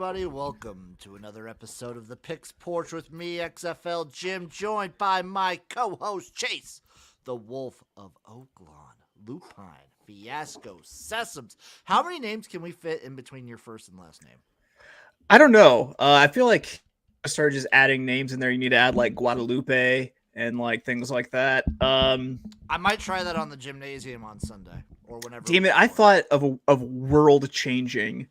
everybody. Welcome to another episode of the Picks Porch with me, XFL Jim, joined by my co-host Chase, the Wolf of Oaklawn, Lupine, Fiasco, Sesams. How many names can we fit in between your first and last name? I don't know. I feel like I started just adding names in there. You need to add like Guadalupe and like things like that. I might try that on the gymnasium on Sunday or whenever. Damn it! I thought of a world-changing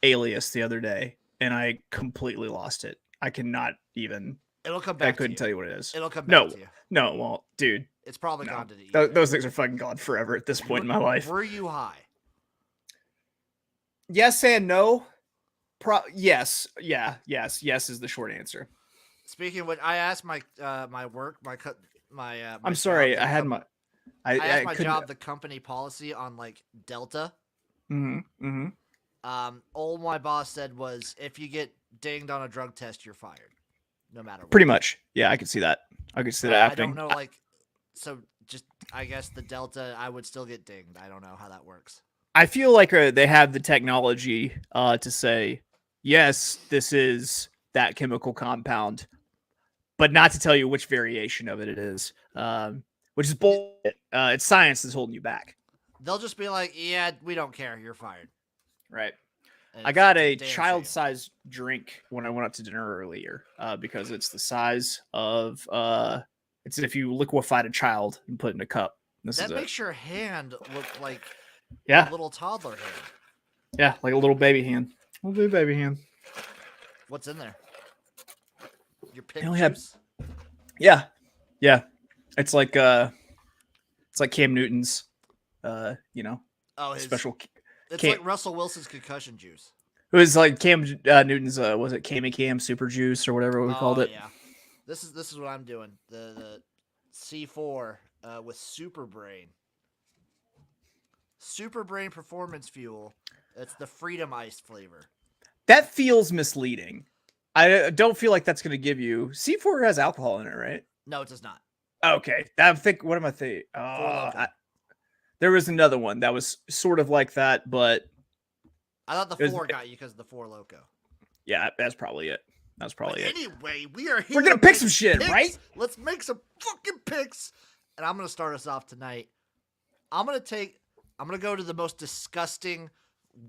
alias the other day, and I completely lost it. I cannot even. It'll come back. I couldn't tell you what it is. It'll come back to you. No. Well, dude, it's probably gone to the. Those things are fucking gone forever at this point in my life. Were you high? Yes and no. Yes. Yes is the short answer. Speaking of which, I asked my work, I'm sorry, I had my. I asked my job the company policy on like Delta. Mm-hmm. All my boss said was if you get dinged on a drug test, you're fired, no matter what. Pretty much, yeah. I could see that. I could see that happening. I don't know, so just I guess the Delta, I would still get dinged. I don't know how that works. I feel like they have the technology to say yes, this is that chemical compound, but not to tell you which variation of it is, which is bullshit. It's science that's holding you back. They'll just be like, yeah, we don't care. You're fired. Right. I got a child-sized drink when I went out to dinner earlier because it's the size of it's if you liquefied a child and put it in a cup. That makes your hand look like a little toddler hand. Yeah, like a little baby hand. Little baby hand. What's in there? Your pick juice? Yeah. It's like Cam Newton's special. It's like Russell Wilson's concussion juice. It was like Cam Newton's was it Cam Super Juice or whatever we called it? Yeah. This is what I'm doing. The C4 with Super Brain. Super Brain Performance Fuel. It's the Freedom Ice flavor. That feels misleading. I don't feel like that's going to give you... C4 has alcohol in it, right? No, it does not. Okay. What am I thinking? There was another one that was sort of like that, but... I thought the 4 got you because of the 4 Loco. Yeah, that's probably it. Anyway, we are here. We're going to pick some shit, picks. Right? Let's make some fucking picks. And I'm going to start us off tonight. I'm going to go to the most disgusting,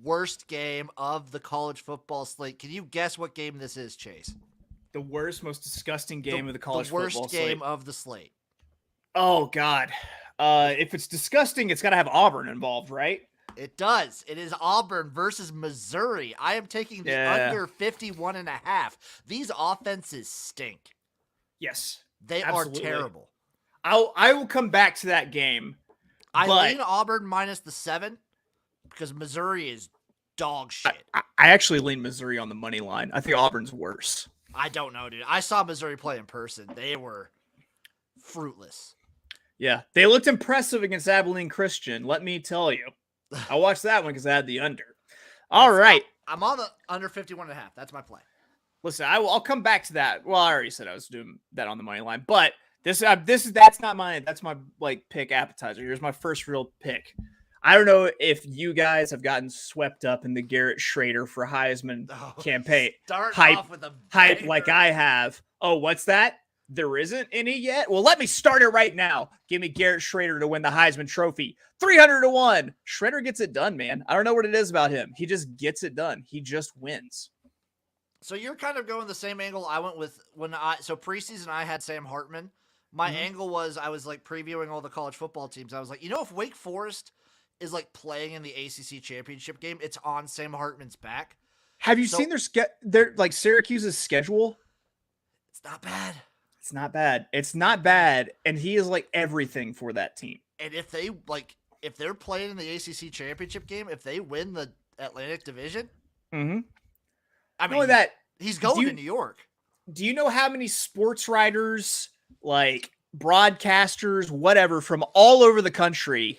worst game of the college football slate. Can you guess what game this is, Chase? The worst, most disgusting game of the college football slate. The worst game of the slate. Oh, God. If it's disgusting, it's got to have Auburn involved, right? It does. It is Auburn versus Missouri. I am taking the under 51.5. These offenses stink. Yes. They absolutely are terrible. I will come back to that game. I lean Auburn minus the 7 because Missouri is dog shit. I actually lean Missouri on the money line. I think Auburn's worse. I don't know, dude. I saw Missouri play in person. They were fruitless. Yeah, they looked impressive against Abilene Christian, let me tell you. I watched that one because I had the under. All right. I'm on the under 51.5. That's my play. Listen, I'll come back to that. Well, I already said I was doing that on the money line, but that's not mine. That's my pick appetizer. Here's my first real pick. I don't know if you guys have gotten swept up in the Garrett Schrader for Heisman campaign hype like I have. Oh, what's that? There isn't any yet? Well, let me start it right now. Give me Garrett Schrader to win the Heisman Trophy. 300-1. Schrader gets it done, man. I don't know what it is about him. He just gets it done. He just wins. So you're kind of going the same angle I went with so preseason I had Sam Hartman. My angle was I was like previewing all the college football teams. I was like, if Wake Forest is like playing in the ACC championship game, it's on Sam Hartman's back. Have you seen their like Syracuse's schedule? It's not bad. It's not bad. And he is like everything for that team. And if they're playing in the ACC championship game, if they win the Atlantic Division, I mean, he's going to New York. Do you know how many sports writers, like broadcasters, whatever, from all over the country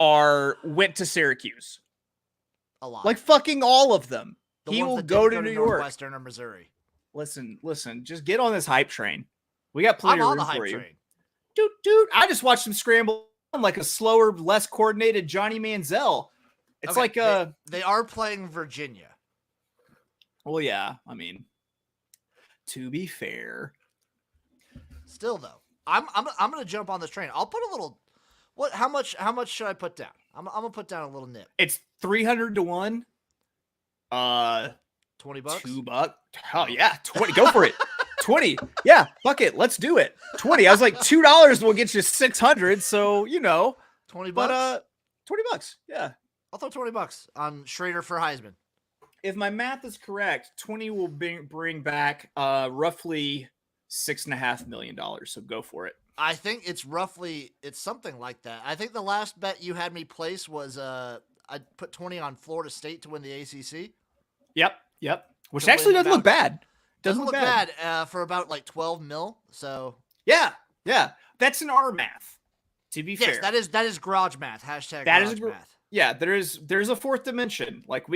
went to Syracuse? A lot. Like fucking all of them. He will go to New York. Northwestern or Missouri. Listen, just get on this hype train. We got plenty of room for you. Dude, I just watched him scramble like a slower, less coordinated Johnny Manziel. It's they are playing Virginia. Well, yeah. I mean, to be fair, Still though, I'm gonna jump on this train. I'll put a little. What? How much? How much should I put down? I'm gonna put down a little nip. it's 300 to 1. $20. $2. Oh yeah, 20. Go for it. 20. Yeah, fuck it. Let's do it. 20. I was like, $2 will get you 600. So, $20. but $20. Yeah. I'll throw $20 on Schrader for Heisman. If my math is correct, 20 will bring back roughly $6.5 million. So go for it. I think it's something like that. I think the last bet you had me place was I put 20 on Florida State to win the ACC. Yep. Which actually doesn't look bad. Doesn't look bad for about like 12 mil. So yeah. That's in our math. To be fair, that is garage math. Hashtag that garage is math. Yeah, there's a fourth dimension. Like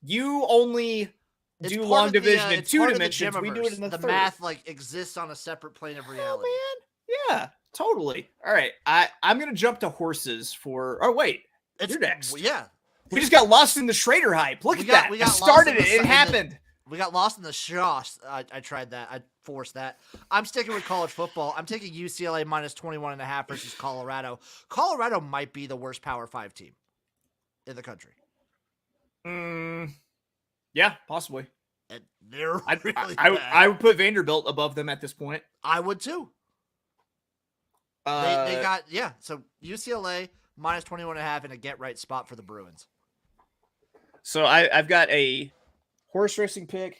you only do part long of the, division in it's two part of the dimensions. We do it in the third. math like exists on a separate plane of reality. Man. Yeah, totally. All right, I'm gonna jump to horses for. Oh wait, you're next. Yeah, we just got lost in the Schrader hype. Look at that. We started it. It happened. We got lost in the sauce. I tried that. I forced that. I'm sticking with college football. I'm taking UCLA minus 21.5 versus Colorado. Colorado might be the worst Power 5 team in the country. Yeah, possibly. And they're really bad. I would put Vanderbilt above them at this point. I would too. They got So UCLA minus 21.5 in a get right spot for the Bruins. So I've got a horse racing pick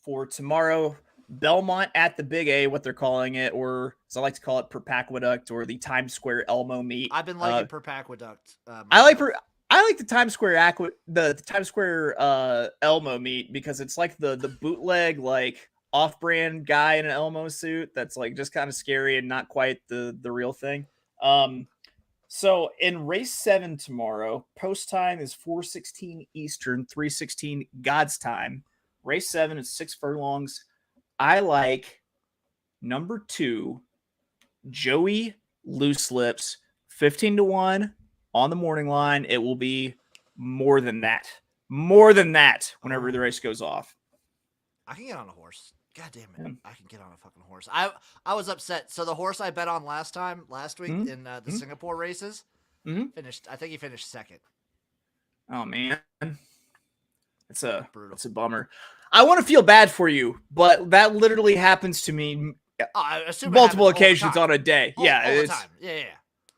for tomorrow. Belmont at the Big A, what they're calling it, or as I like to call it, Perpaqueduct, or the Times Square Elmo meet. I've been liking Perpaqueduct. I like the Times Square the Times Square Elmo meet because it's like the bootleg like off-brand guy in an Elmo suit that's like just kind of scary and not quite the real thing. So in race 7 tomorrow, post time is 4:16 Eastern, 3:16 God's time. Race 7 is 6 furlongs. I like number 2, Joey Loose Lips, 15 to 1 on the morning line. It will be more than that whenever the race goes off. I can get on a horse. God damn it. I can get on a fucking horse. I was upset. So the horse I bet on last week in the Singapore races finished. I think he finished second. Oh man. It's a bummer. I want to feel bad for you, but that literally happens to me multiple occasions on a day. All the time. Yeah.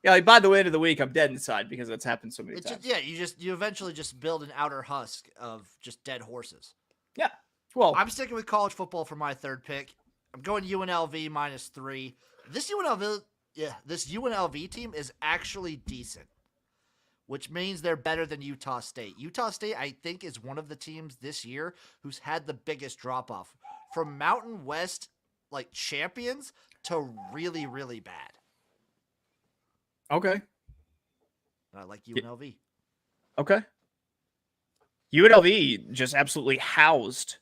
Yeah, like by the end of the week, I'm dead inside because that's happened so many times. You eventually just build an outer husk of just dead horses. Yeah. Well, I'm sticking with college football for my third pick. I'm going UNLV minus 3. This UNLV team is actually decent, which means they're better than Utah State. Utah State, I think, is one of the teams this year who's had the biggest drop-off. From Mountain West, like, champions to really, really bad. Okay. And I like UNLV. Okay. UNLV just absolutely housed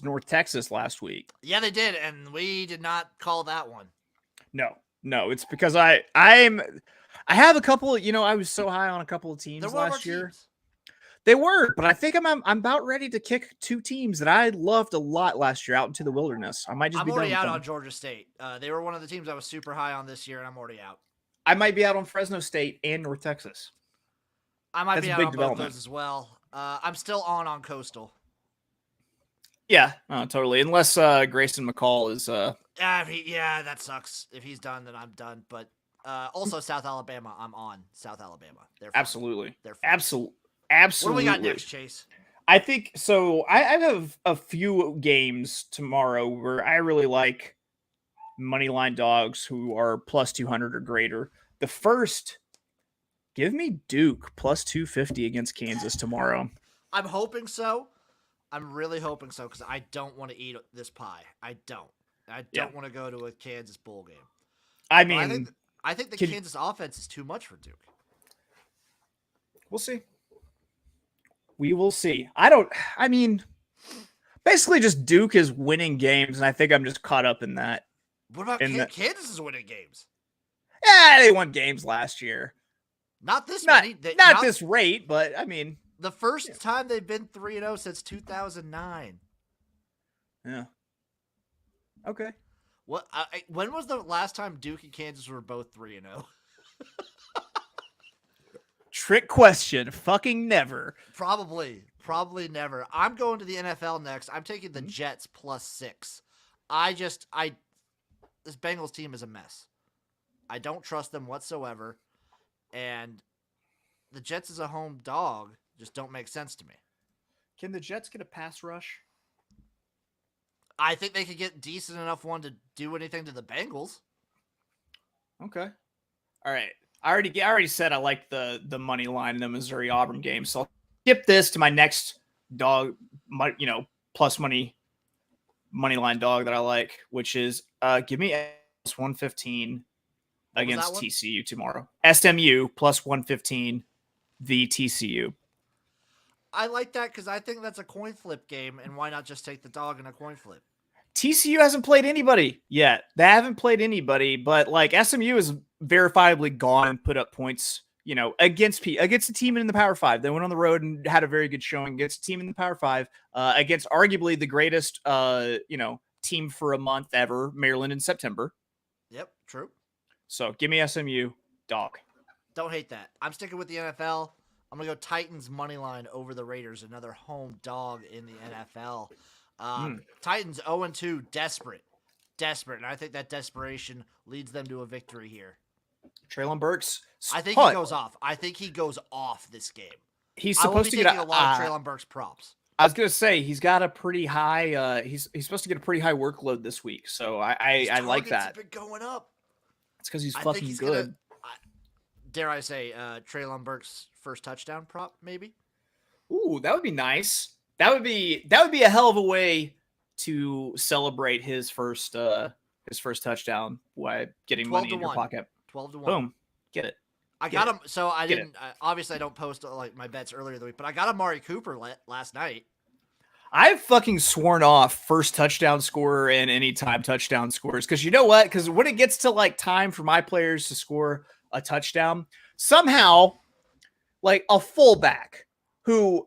North Texas last week. Yeah, they did, and we did not call that one. No, it's because I have a couple. I was so high on a couple of teams last year. They were, but I think I'm about ready to kick 2 teams that I loved a lot last year out into the wilderness. I might just be already out on Georgia State. They were one of the teams I was super high on this year, and I'm already out. I might be out on Fresno State and North Texas. I might be out on both those as well. I'm still on Coastal. Yeah, totally. Unless Grayson McCall is. Yeah, that sucks. If he's done, then I'm done. But also South Alabama, I'm on South Alabama. They're fine. Absolutely. They're fine. Absolutely. What do we got next, Chase? I think so. I have a few games tomorrow where I really like moneyline dogs who are plus 200 or greater. The first, give me Duke plus 250 against Kansas tomorrow. I'm hoping so. I'm really hoping so because I don't want to eat this pie. I don't want to go to a Kansas bowl game. I mean, I think the Kansas offense is too much for Duke. We'll see. We will see. Basically just Duke is winning games, and I think I'm just caught up in that. What about Kansas is winning games? Yeah, they won games last year. Not this not, many. Not at this rate, but I mean. The first time they've been 3-0 since 2009. Yeah. Okay. What? When was the last time Duke and Kansas were both 3-0? Trick question. Fucking never. Probably never. I'm going to the NFL next. I'm taking the Jets +6. This Bengals team is a mess. I don't trust them whatsoever, and the Jets as a home dog just don't make sense to me. Can the Jets get a pass rush? I think they could get decent enough one to do anything to the Bengals. Okay. All right. I already said I like the money line in the Missouri Auburn game, so I'll skip this to my next dog, plus money line dog that I like, which is give me +115 against TCU tomorrow. SMU +115 v TCU. I like that because I think that's a coin flip game, and why not just take the dog in a coin flip? TCU hasn't played anybody yet. They haven't played anybody, but like SMU is verifiably gone and put up points, against a team in the Power 5. They went on the road and had a very good showing against a team in the Power 5, against arguably the greatest, team for a month ever, Maryland in September. Yep, true. So give me SMU, dog. Don't hate that. I'm sticking with the NFL. I'm going to go Titans money line over the Raiders, another home dog in the NFL. Titans 0-2, desperate. And I think that desperation leads them to a victory here. Treylon Burks. I think he goes off. This game. He's supposed to get a lot of Treylon Burks props. I was gonna say he's got a pretty high. He's supposed to get a pretty high workload this week, so I like that. Been going up. It's because he's fucking good. Dare I say, Treylon Burks' first touchdown prop, maybe? Ooh, that would be nice. That would be a hell of a way to celebrate his first touchdown by getting money in your pocket. 12-1. Boom, get it. I got him. So I didn't. Obviously, I don't post like my bets earlier in the week, but I got Amari Cooper last night. I've fucking sworn off first touchdown scorer and anytime touchdown scores because you know what? Because when it gets to like time for my players to score a touchdown, somehow, like a fullback who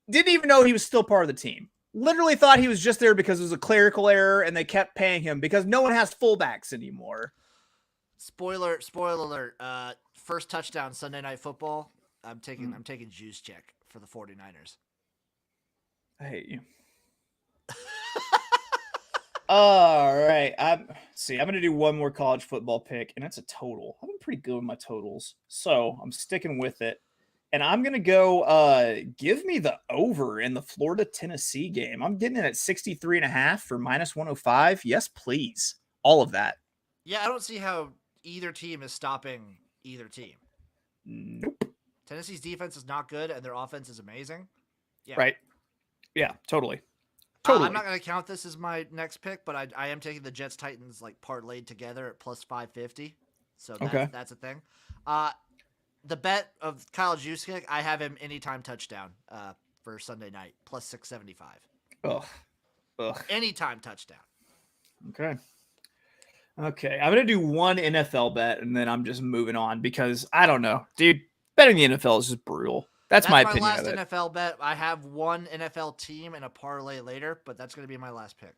didn't even know he was still part of the team, literally thought he was just there because it was a clerical error and they kept paying him because no one has fullbacks anymore. Spoiler alert. First touchdown Sunday Night Football. I'm taking Juszczyk for the 49ers. I hate you. All right. I'm going to do one more college football pick, and that's a total. I've been pretty good with my totals, so I'm sticking with it. And I'm going to go give me the over in the Florida-Tennessee game. I'm getting it at 63.5 for -105. Yes, please. All of that. Yeah, I don't see how either team is stopping either team. Nope. Tennessee's defense is not good, and their offense is amazing. Yeah. Right. Yeah, totally. I'm not going to count this as my next pick, but I am taking the Jets-Titans like parlayed together at +550. So that's a thing. The bet of Kyle Juszczyk, I have him anytime touchdown for Sunday night, +675. Ugh. Anytime touchdown. Okay. I'm going to do one NFL bet, and then I'm just moving on because I don't know. Dude, betting the NFL is just brutal. That's my opinion last of it. NFL bet. I have one NFL team and a parlay later, but that's going to be my last pick.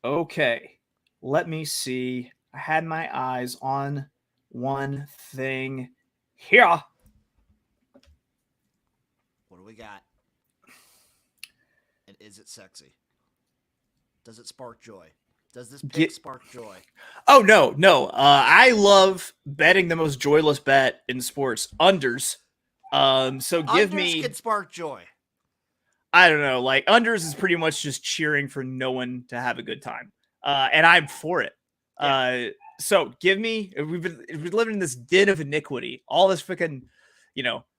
Okay. Let me see. I had my eyes on one thing here. What do we got? And is it sexy? Does it spark joy? Does this pick spark joy? Oh, no. I love betting the most joyless bet in sports, unders. So give me... Unders can spark joy. I don't know. Like, unders is pretty much just cheering for no one to have a good time. And I'm for it. Yeah. So give me... We've been living in this den of iniquity. All this freaking,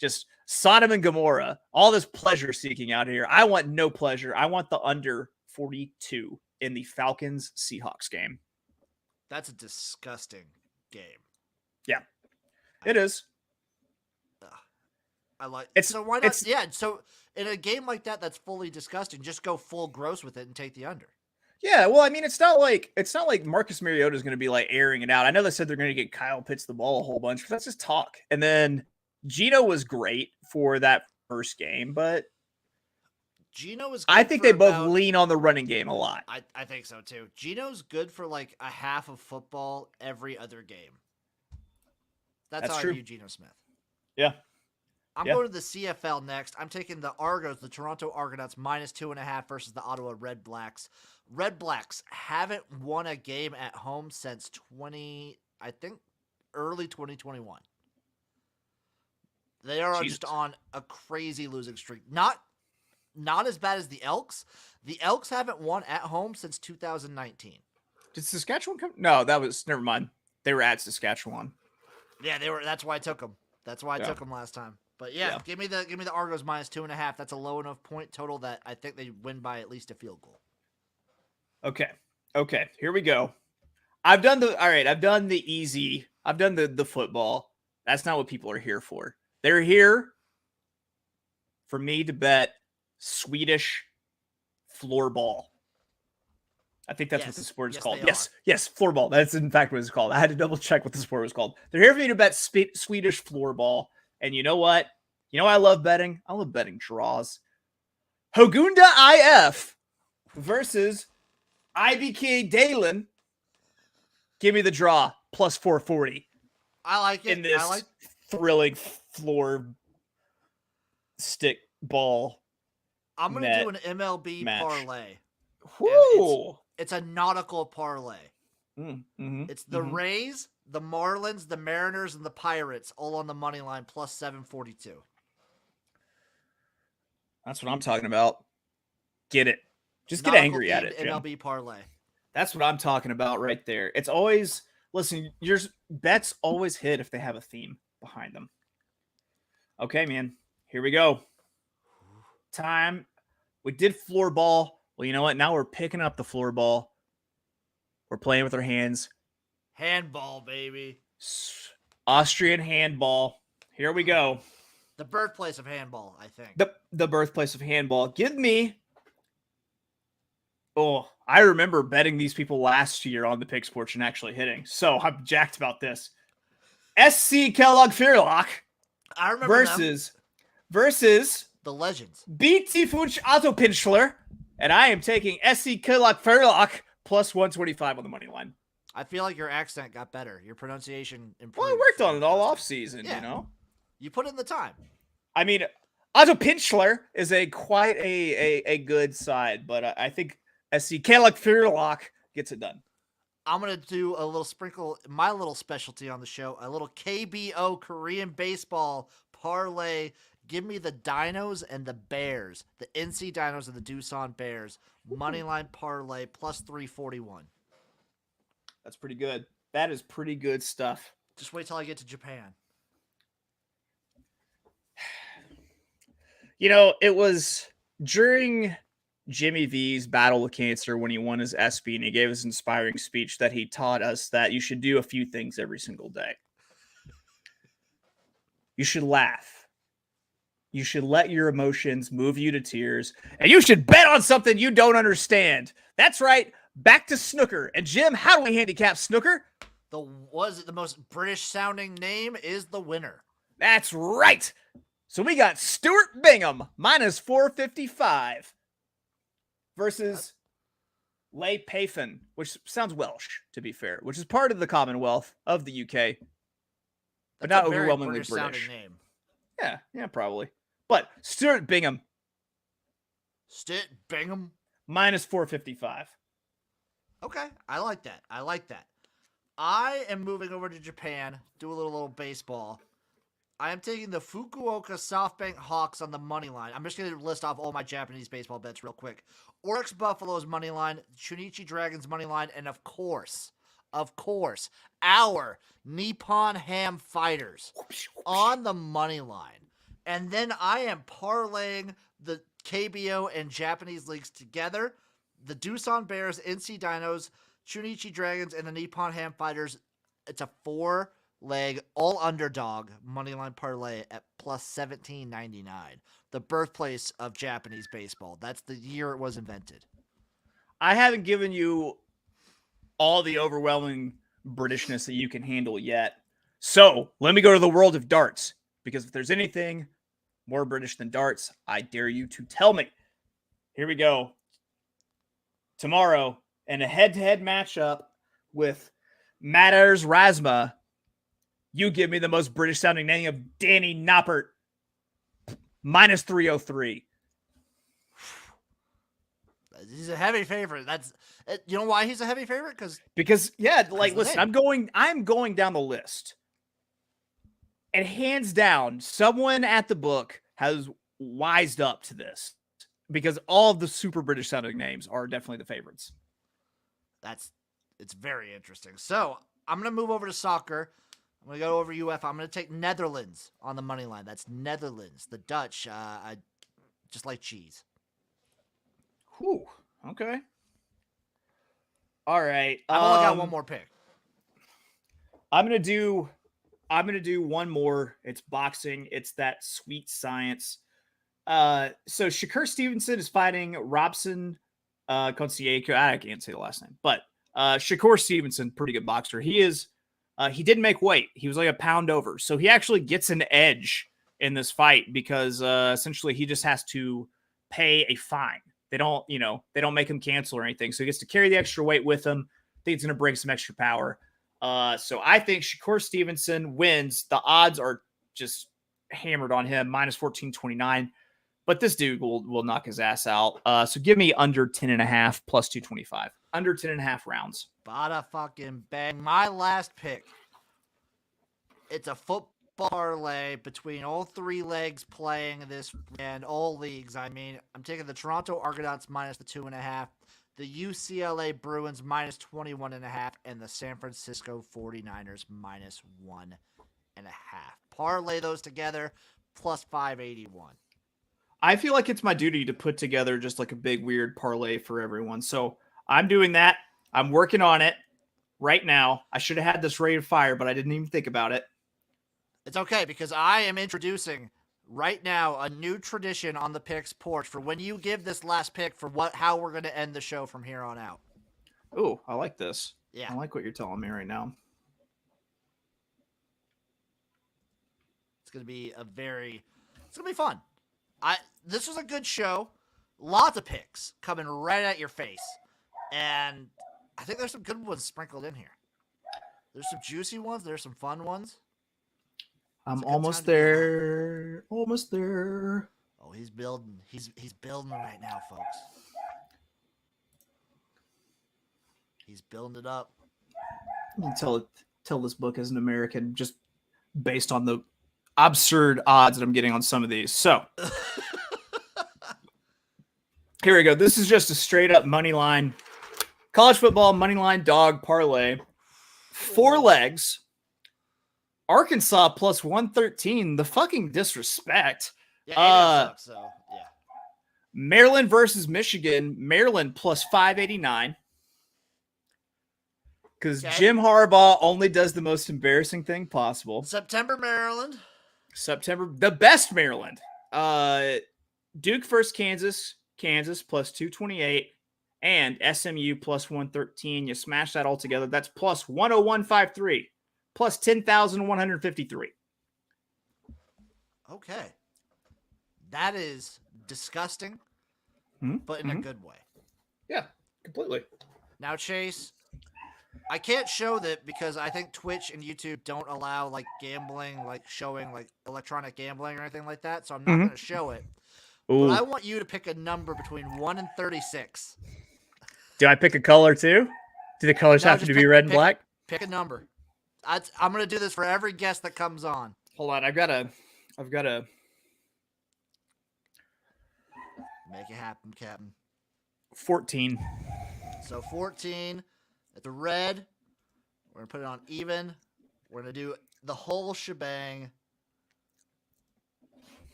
just Sodom and Gomorrah. All this pleasure seeking out here. I want no pleasure. I want the under 42 in the Falcons-Seahawks game. That's a disgusting game. Yeah, it is. I like it. So why not? Yeah, so in a game like that that's fully disgusting, just go full gross with it and take the under. Yeah, well, I mean, it's not like Marcus Mariota is going to be like airing it out. I know they said they're going to get Kyle Pitts the ball a whole bunch, but that's just talk. And then Gino was great for that first game, but Gino was. I think they both lean on the running game a lot. I think so too. Gino's good for like a half of football every other game. That's how true. I view Geno Smith. Yeah. I'm going to the CFL next. I'm taking the Argos, the Toronto Argonauts, -2.5 versus the Ottawa Red Blacks. Red Blacks haven't won a game at home since early 2021. They are just on a crazy losing streak. Not as bad as the Elks. The Elks haven't won at home since 2019. Did Saskatchewan come? No, never mind. They were at Saskatchewan. Yeah, they were. That's why I took them. That's why I took them last time. But yeah, give me the Argos -2.5. That's a low enough point total that I think they win by at least a field goal. Okay. Here we go. I've done the easy. I've done the football. That's not what people are here for. They're here for me to bet Swedish floorball. I think that's what the sport is called. Yes, floorball. That's in fact what it's called. I had to double check what the sport was called. They're here for me to bet Swedish floorball. And you know what? You know what I love betting? I love betting draws. Hogunda IF versus IBK Dalen. Give me the draw, +440. I like it. In this thrilling floor stick ball. I'm going to do an MLB parlay. Woo! It's a nautical parlay. Mm-hmm. It's the Rays, the Marlins, the Mariners, and the Pirates all on the money line +742. That's what I'm talking about. Get it. Just get angry at it, Jim. MLB parlay. That's what I'm talking about right there. It's always, listen, your bets always hit if they have a theme behind them. Okay, man. Here we go. Time. We did floorball. Well, you know what? Now we're picking up the floorball. We're playing with our hands. Handball, baby. Austrian handball. Here we go. The birthplace of handball, I think. The birthplace of handball. Give me. Oh, I remember betting these people last year on the Picks Porch and actually hitting. So I'm jacked about this. SC Kellogg Fairlock. I remember versus the legends. BT Funch Otto Pinchler. And I am taking SC Kellogg Fairlock +125 on the money line. I feel like your accent got better. Your pronunciation improved. Well, I worked on it all off season, you know. You put in the time. I mean, Otto Pinchler is quite a good side, but I think SC Kellogg Fairlock gets it done. I'm going to do a little sprinkle, my little specialty on the show, a little KBO Korean baseball parlay. Give me the Dinos and the Bears, the NC Dinos and the Doosan Bears. Moneyline parlay +341. That's pretty good. That is pretty good stuff. Just wait till I get to Japan. You know, it was during Jimmy V's battle with cancer when he won his ESPY and he gave his inspiring speech that he taught us that you should do a few things every single day. You should laugh. You should let your emotions move you to tears. And you should bet on something you don't understand. That's right. Back to snooker. And Jim, how do we handicap snooker? The most British sounding name is the winner. That's right. So we got Stuart Bingham -455 versus Leigh Payfin, which sounds Welsh, to be fair, which is part of the Commonwealth of the UK, but not overwhelmingly British. Sounding name. Yeah, probably. But Stuart Bingham. -455. Okay, I like that. I am moving over to Japan, do a little baseball. I am taking the Fukuoka SoftBank Hawks on the money line. I'm just going to list off all my Japanese baseball bets real quick. Oryx Buffalo's money line, Chunichi Dragons money line, and of course, our Nippon Ham Fighters on the money line. And then I am parlaying the KBO and Japanese leagues together. The Doosan Bears, NC Dinos, Chunichi Dragons, and the Nippon Ham Fighters. It's a 4-leg all underdog moneyline parlay at +1799. The birthplace of Japanese baseball. That's the year it was invented. I haven't given you all the overwhelming Britishness that you can handle yet. So let me go to the world of darts. Because if there's anything more British than darts, I dare you to tell me. Here we go. Tomorrow, in a head-to-head matchup with Matters Rasma, you give me the most British-sounding name of Danny Noppert, minus 303. He's a heavy favorite. You know why he's a heavy favorite? Because listen, I'm going down the list. And hands down, someone at the book has wised up to this because all of the super British sounding names are definitely the favorites. It's very interesting. So I'm going to move over to soccer. I'm going to go over UF. I'm going to take Netherlands on the money line. That's Netherlands. The Dutch, I just like cheese. Whew. Okay. All right. I've only got one more pick. I'm gonna do one more. It's boxing. It's that sweet science. So Shakur Stevenson is fighting Robson Conceição. I can't say the last name, but Shakur Stevenson, pretty good boxer. He didn't make weight. He was like a pound over. So he actually gets an edge in this fight because essentially he just has to pay a fine. They don't make him cancel or anything. So he gets to carry the extra weight with him. I think it's going to bring some extra power. So I think Shakur Stevenson wins. The odds are just hammered on him, minus 1429. But this dude will knock his ass out. So give me under 10.5 plus 225. Under 10.5 rounds. Bada fucking bang. My last pick. It's a football parlay between all three legs playing this and all leagues. I mean, I'm taking the Toronto Argonauts minus the 2.5, the UCLA Bruins minus 21.5, and the San Francisco 49ers minus 1.5. Parlay those together plus 581. I feel like it's my duty to put together just like a big weird parlay for everyone. So I'm doing that. I'm working on it right now. I should have had this ready to fire, but I didn't even think about it. It's okay because I am introducing right now a new tradition on the Picks Porch for when you give this last pick for how we're going to end the show from here on out. Oh, I like this. Yeah. I like what you're telling me right now. It's going to be fun. This was a good show. Lots of picks coming right at your face. And I think there's some good ones sprinkled in here. There's some juicy ones. There's some fun ones. I'm almost there. Almost there. Oh, he's building. He's building right now, folks. He's building it up. You tell this book as an American just based on the absurd odds that I'm getting on some of these. So here we go. This is just a straight up money line. College football money line dog parlay. 4 legs. Arkansas plus 113. The fucking disrespect. Yeah, sucks, so yeah. Maryland versus Michigan. Maryland plus 589. Because Jim Harbaugh only does the most embarrassing thing possible. September, the best Maryland. Duke versus Kansas plus 228. And SMU plus 113. You smash that all together. That's plus 10153. Plus 10,153. Okay. That is disgusting, but in a good way. Yeah, completely. Now, Chase, I can't show that because I think Twitch and YouTube don't allow like gambling, like showing like electronic gambling or anything like that, so I'm not going to show it. Ooh. But I want you to pick a number between 1 and 36. Do I pick a color too? Do the colors have to be red and black? Pick a number. I'm going to do this for every guest that comes on. Hold on. I've got to make it happen, Captain. 14. So 14 at the red. We're going to put it on even. We're going to do the whole shebang.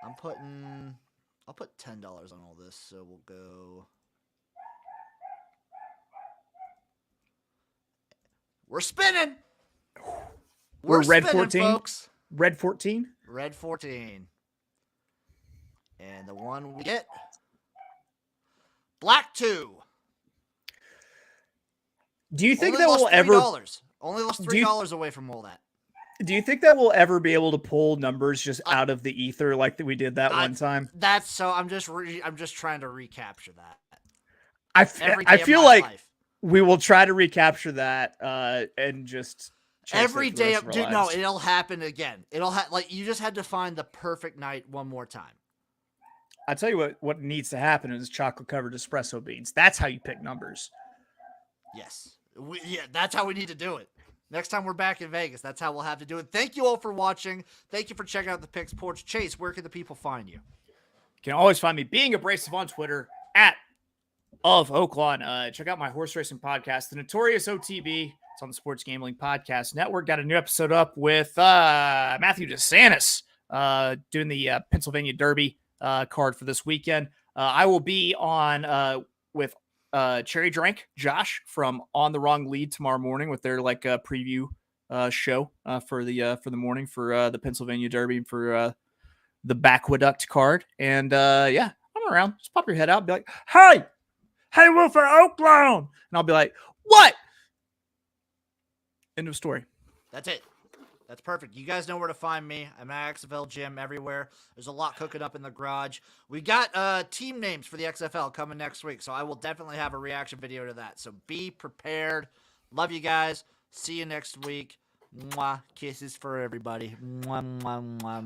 I'll put $10 on all this, so we'll go. We're spinning. We're red spinning, 14, folks. Red 14. Red 14. And the one we get, black 2. Do you think Only that will lost ever? $3. Only lost Do you- $3 away from all that. Do you think that we'll ever be able to pull numbers just out of the ether like that we did that one time? That's so. I'm just trying to recapture that. I Day feel of my like life. we will try to recapture that and just chase Every it for the day, rest of our dude. No, lives. it'll happen again. Like you just had to find the perfect night one more time. I tell you what needs to happen is chocolate covered espresso beans. That's how you pick numbers. Yes, that's how we need to do it. Next time we're back in Vegas, that's how we'll have to do it. Thank you all for watching. Thank you for checking out the Picks Porch. Chase, where can the people find you? You can always find me being abrasive on Twitter at of Oaklawn. Check out my horse racing podcast, The Notorious OTB. It's on the Sports Gambling Podcast Network. Got a new episode up with Matthew DeSantis doing the Pennsylvania Derby card for this weekend. I will be on with Cherry Drank, Josh from On the Wrong Lead tomorrow morning with their preview show for the morning for the Pennsylvania Derby and for the Backwaduct card. And yeah, I'm around. Just pop your head out and be like, hey, Wolf for Oaklawn. And I'll be like, what? End of story. That's it. That's perfect. You guys know where to find me. I'm at XFL Gym everywhere. There's a lot cooking up in the garage. We got team names for the XFL coming next week, so I will definitely have a reaction video to that. So be prepared. Love you guys. See you next week. Mwah. Kisses for everybody. Mwah, mwah, mwah.